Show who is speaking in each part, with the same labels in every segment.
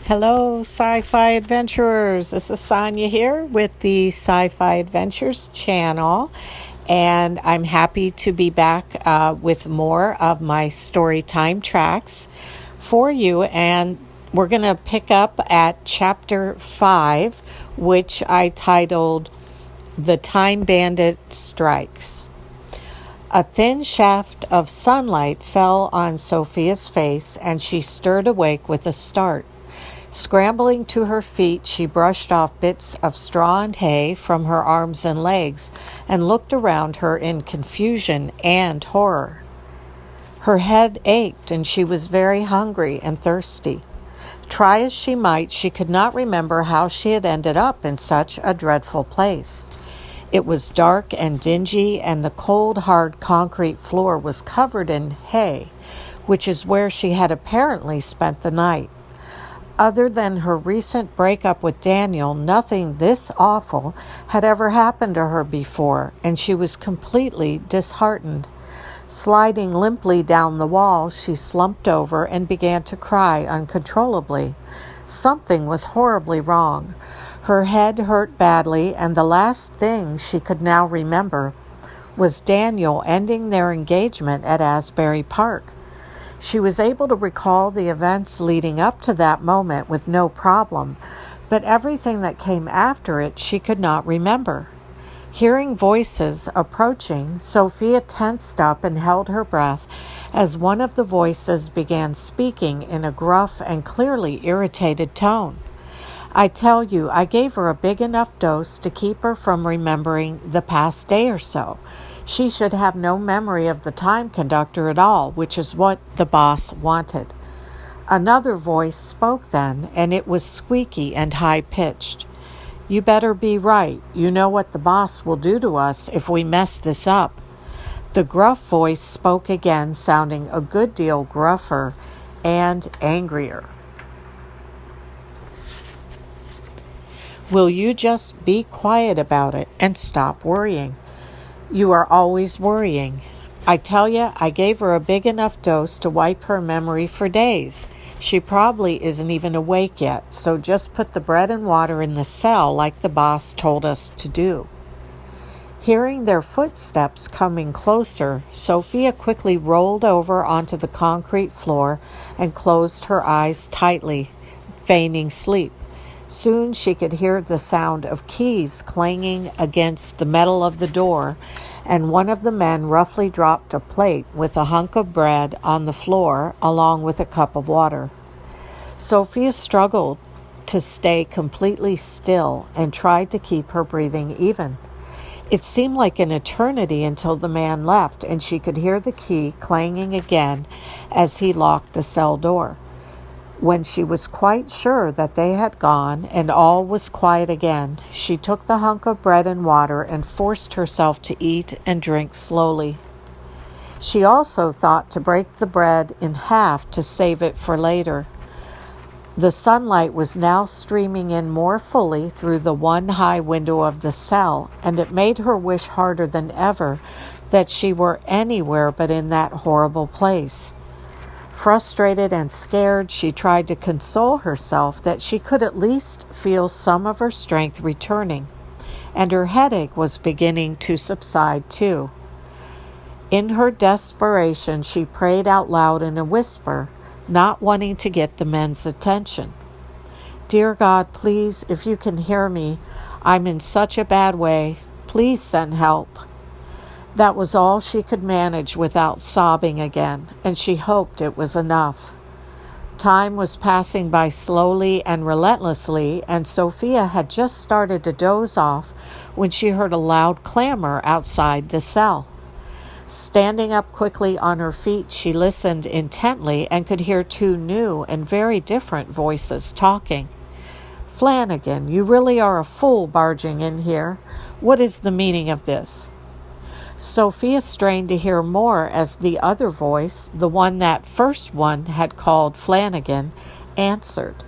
Speaker 1: Hello, Sci-Fi Adventurers. This is Sonia here with the Sci-Fi Adventures Channel, and I'm happy to be back with more of my story time tracks for you. And we're going to pick up at Chapter 5, which I titled The Time Bandit Strikes. A thin shaft of sunlight fell on Sophia's face, and she stirred awake with a start. Scrambling to her feet, she brushed off bits of straw and hay from her arms and legs and looked around her in confusion and horror. Her head ached, and she was very hungry and thirsty. Try as she might, she could not remember how she had ended up in such a dreadful place. It was dark and dingy, and the cold, hard concrete floor was covered in hay, which is where she had apparently spent the night. Other than her recent breakup with Daniel, nothing this awful had ever happened to her before, and she was completely disheartened. Sliding limply down the wall, she slumped over and began to cry uncontrollably. Something was horribly wrong. Her head hurt badly, and the last thing she could now remember was Daniel ending their engagement at Asbury Park. She was able to recall the events leading up to that moment with no problem, but everything that came after it she could not remember. Hearing voices approaching, Sophia tensed up and held her breath as one of the voices began speaking in a gruff and clearly irritated tone. I tell you, I gave her a big enough dose to keep her from remembering the past day or so. She should have no memory of the time conductor at all, which is what the boss wanted. Another voice spoke then, and it was squeaky and high-pitched. You better be right. You know what the boss will do to us if we mess this up. The gruff voice spoke again, sounding a good deal gruffer and angrier. Will you just be quiet about it and stop worrying? You are always worrying. I tell you, I gave her a big enough dose to wipe her memory for days. She probably isn't even awake yet, so just put the bread and water in the cell like the boss told us to do. Hearing their footsteps coming closer, Sophia quickly rolled over onto the concrete floor and closed her eyes tightly, feigning sleep. Soon she could hear the sound of keys clanging against the metal of the door, and one of the men roughly dropped a plate with a hunk of bread on the floor along with a cup of water. Sophia struggled to stay completely still and tried to keep her breathing even. It seemed like an eternity until the man left, and she could hear the key clanging again as he locked the cell door. When she was quite sure that they had gone and all was quiet again, she took the hunk of bread and water and forced herself to eat and drink slowly. She also thought to break the bread in half to save it for later. The sunlight was now streaming in more fully through the one high window of the cell, and it made her wish harder than ever that she were anywhere but in that horrible place. Frustrated and scared, she tried to console herself that she could at least feel some of her strength returning, and her headache was beginning to subside too. In her desperation, she prayed out loud in a whisper, not wanting to get the men's attention. Dear God, please, if you can hear me, I'm in such a bad way. Please send help. That was all she could manage without sobbing again, and she hoped it was enough. Time was passing by slowly and relentlessly, and Sophia had just started to doze off when she heard a loud clamor outside the cell. Standing up quickly on her feet, she listened intently and could hear two new and very different voices talking. Flanagan, you really are a fool barging in here. What is the meaning of this? Sophia strained to hear more as the other voice, the one that first one had called Flanagan, answered,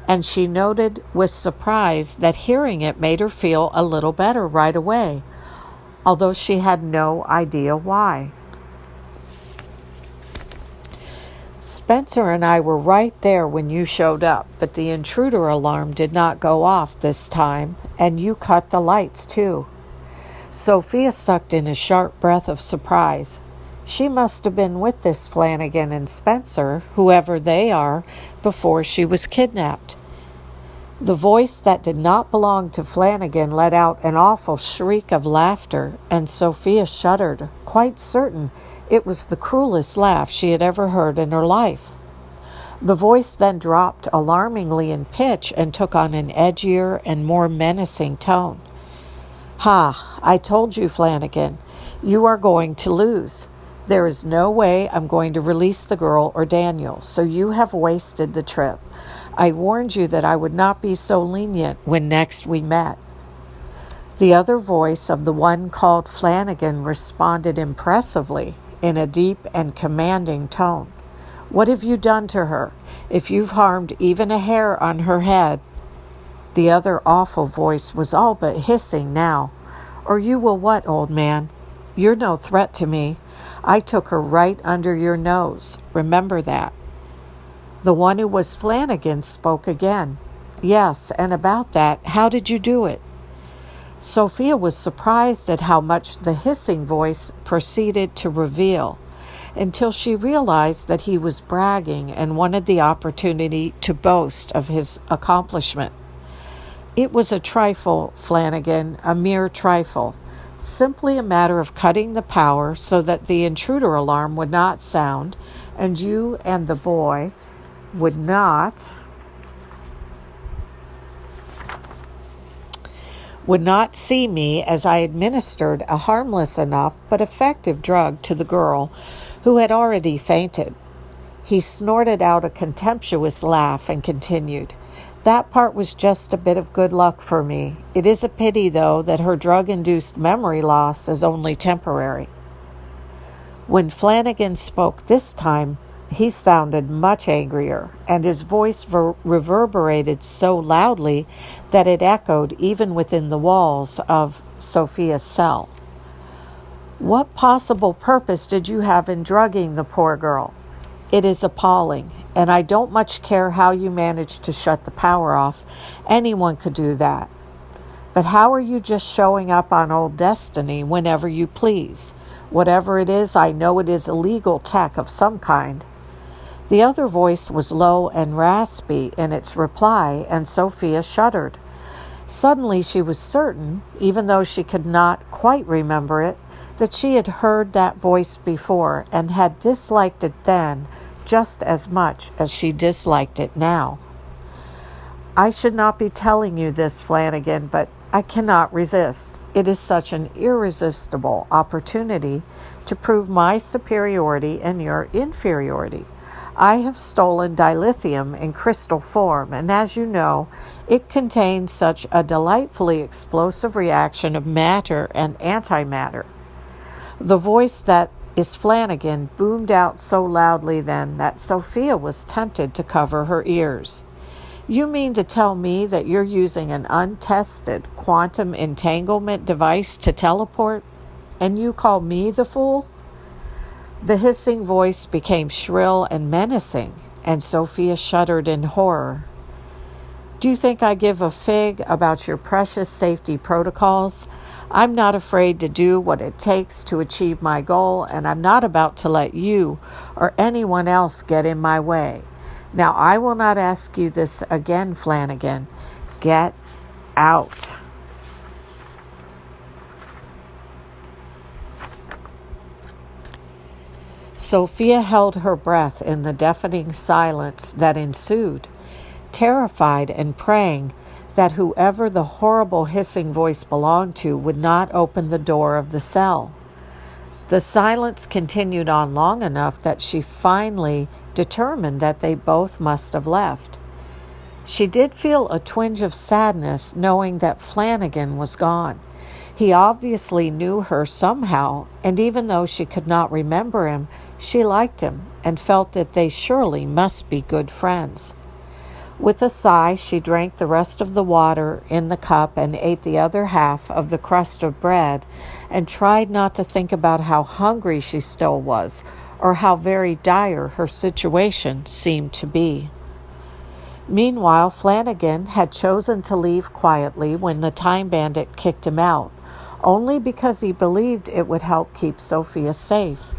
Speaker 1: and she noted with surprise that hearing it made her feel a little better right away, although she had no idea why. Spencer and I were right there when you showed up, but the intruder alarm did not go off this time, and you cut the lights too. Sophia sucked in a sharp breath of surprise. She must have been with this Flanagan and Spencer, whoever they are, before she was kidnapped. The voice that did not belong to Flanagan let out an awful shriek of laughter, and Sophia shuddered, quite certain it was the cruelest laugh she had ever heard in her life. The voice then dropped alarmingly in pitch and took on an edgier and more menacing tone. "Ha, I told you, Flanagan, you are going to lose. There is no way I'm going to release the girl or Daniel, so you have wasted the trip. I warned you that I would not be so lenient when next we met." The other voice of the one called Flanagan responded impressively in a deep and commanding tone. "What have you done to her? If you've harmed even a hair on her head—" The other awful voice was all but hissing now. "Or you will what, old man? You're no threat to me. I took her right under your nose. Remember that." The one who was Flanagan spoke again. "Yes, and about that, how did you do it?" Sophia was surprised at how much the hissing voice proceeded to reveal, until she realized that he was bragging and wanted the opportunity to boast of his accomplishment. "It was a trifle, Flanagan, a mere trifle. Simply a matter of cutting the power so that the intruder alarm would not sound, and you and the boy would not see me as I administered a harmless enough but effective drug to the girl who had already fainted." He snorted out a contemptuous laugh and continued, "That part was just a bit of good luck for me. It is a pity, though, that her drug-induced memory loss is only temporary." When Flanagan spoke this time, he sounded much angrier, and his voice reverberated so loudly that it echoed even within the walls of Sophia's cell. "What possible purpose did you have in drugging the poor girl? It is appalling, and I don't much care how you managed to shut the power off. Anyone could do that. But how are you just showing up on Old Destiny whenever you please? Whatever it is, I know it is illegal tech of some kind." The other voice was low and raspy in its reply, and Sophia shuddered. Suddenly she was certain, even though she could not quite remember it, that she had heard that voice before and had disliked it then just as much as she disliked it now. "I should not be telling you this, Flanagan, but I cannot resist. It is such an irresistible opportunity to prove my superiority and your inferiority. I have stolen dilithium in crystal form, and as you know, it contains such a delightfully explosive reaction of matter and antimatter." The voice that is Flanagan boomed out so loudly then that Sophia was tempted to cover her ears. "You mean to tell me that you're using an untested quantum entanglement device to teleport? And you call me the fool?" The hissing voice became shrill and menacing, and Sophia shuddered in horror. "Do you think I give a fig about your precious safety protocols? I'm not afraid to do what it takes to achieve my goal, and I'm not about to let you or anyone else get in my way. Now, I will not ask you this again, Flanagan. Get out." Sophia held her breath in the deafening silence that ensued, terrified and praying that whoever the horrible hissing voice belonged to would not open the door of the cell. The silence continued on long enough that she finally determined that they both must have left. She did feel a twinge of sadness knowing that Flanagan was gone. He obviously knew her somehow, and even though she could not remember him, she liked him and felt that they surely must be good friends. With a sigh, she drank the rest of the water in the cup and ate the other half of the crust of bread, and tried not to think about how hungry she still was, or how very dire her situation seemed to be. Meanwhile, Flanagan had chosen to leave quietly when the Time Bandit kicked him out, only because he believed it would help keep Sophia safe.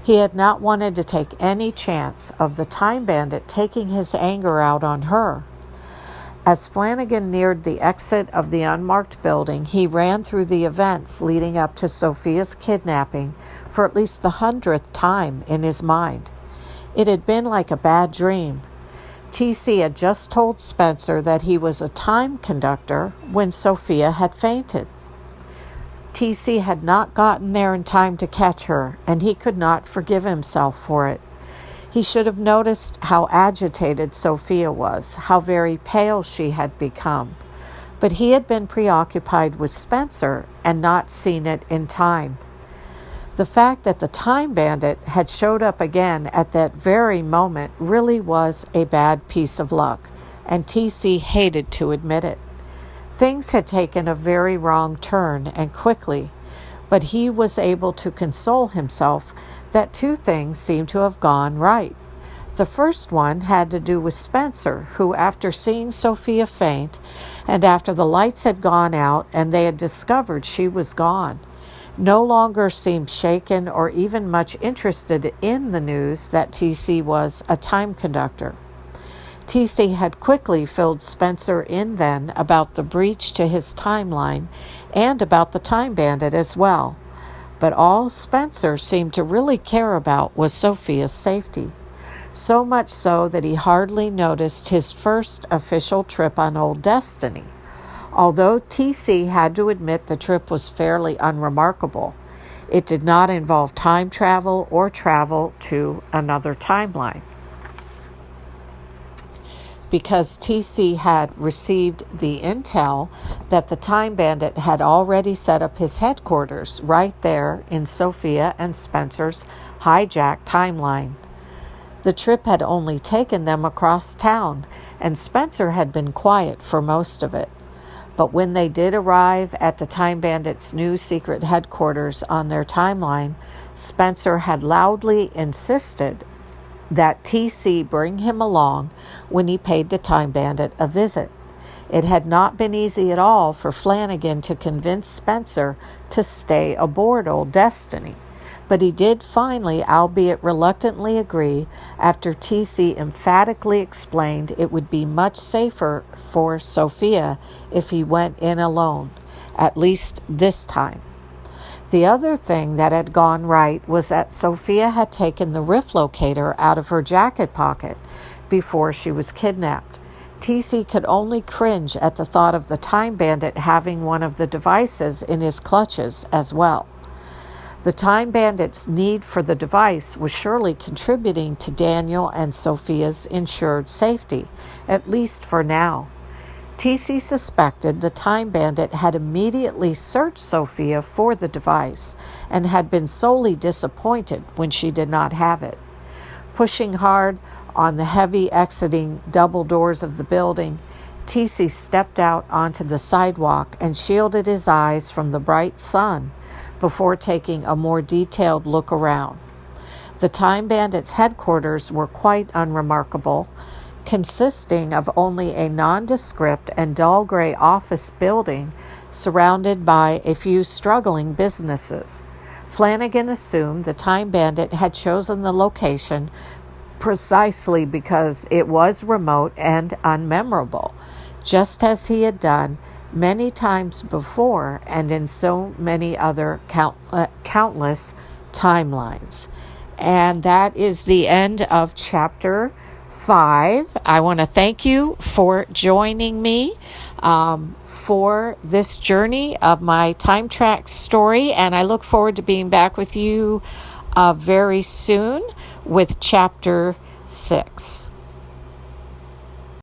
Speaker 1: He had not wanted to take any chance of the Time Bandit taking his anger out on her. As Flanagan neared the exit of the unmarked building, he ran through the events leading up to Sophia's kidnapping for at least the 100th time in his mind. It had been like a bad dream. TC had just told Spencer that he was a time conductor when Sophia had fainted. TC had not gotten there in time to catch her, and he could not forgive himself for it. He should have noticed how agitated Sophia was, how very pale she had become. But he had been preoccupied with Spencer and not seen it in time. The fact that the Time Bandit had showed up again at that very moment really was a bad piece of luck, and TC hated to admit it. Things had taken a very wrong turn, and quickly, but he was able to console himself that two things seemed to have gone right. The first one had to do with Spencer, who, after seeing Sophia faint, and after the lights had gone out and they had discovered she was gone, no longer seemed shaken or even much interested in the news that TC was a time conductor. TC had quickly filled Spencer in then about the breach to his timeline and about the Time Bandit as well. But all Spencer seemed to really care about was Sophia's safety. So much so that he hardly noticed his first official trip on Old Destiny. Although TC had to admit the trip was fairly unremarkable, it did not involve time travel or travel to another timeline. Because TC had received the intel that the Time Bandit had already set up his headquarters right there in Sophia and Spencer's hijacked timeline. The trip had only taken them across town, and Spencer had been quiet for most of it. But when they did arrive at the Time Bandit's new secret headquarters on their timeline, Spencer had loudly insisted that TC bring him along when he paid the Time Bandit a visit. It had not been easy at all for Flanagan to convince Spencer to stay aboard Old Destiny, but he did finally, albeit reluctantly, agree after TC emphatically explained it would be much safer for Sophia if he went in alone, at least this time. The other thing that had gone right was that Sophia had taken the rift locator out of her jacket pocket before she was kidnapped. TC could only cringe at the thought of the Time Bandit having one of the devices in his clutches as well. The Time Bandit's need for the device was surely contributing to Daniel and Sophia's ensured safety, at least for now. TC suspected the Time Bandit had immediately searched Sophia for the device and had been sorely disappointed when she did not have it. Pushing hard on the heavy exiting double doors of the building, TC stepped out onto the sidewalk and shielded his eyes from the bright sun before taking a more detailed look around. The Time Bandit's headquarters were quite unremarkable, consisting of only a nondescript and dull gray office building surrounded by a few struggling businesses. Flanagan assumed the Time Bandit had chosen the location precisely because it was remote and unmemorable, just as he had done many times before and in so many other countless timelines. And that is the end of chapter 5. I want to thank you for joining me for this journey of my time track story, and I look forward to being back with you very soon with chapter 6.